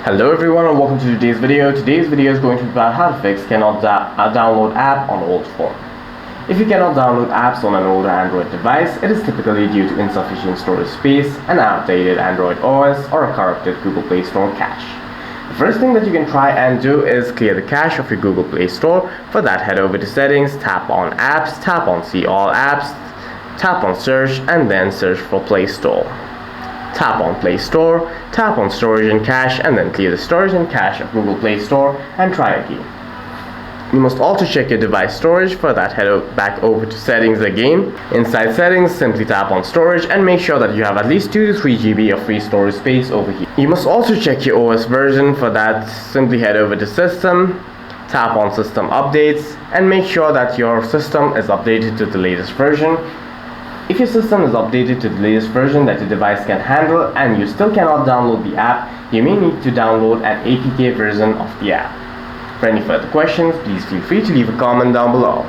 Hello everyone and welcome to today's video. Today's video is going to be about how to fix cannot download app on old phone. If you cannot download apps on an older Android device, it is typically due to insufficient storage space, an outdated Android OS, or a corrupted Google Play Store cache. The first thing that you can try and do is clear the cache of your Google Play Store. For that, head over to settings, tap on apps, tap on see all apps, tap on search, and then search for Play Store. Tap on Play Store, tap on Storage and Cache, and then clear the storage and cache of Google Play Store and try again. You must also check your device storage. For that, head back over to Settings again. Inside Settings, simply tap on Storage and make sure that you have at least 2 to 3 GB of free storage space over here. You must also check your OS version. For that, simply head over to System, tap on System Updates, and make sure that your system is updated to the latest version. If your system is updated to the latest version that your device can handle and you still cannot download the app, you may need to download an APK version of the app. For any further questions, please feel free to leave a comment down below.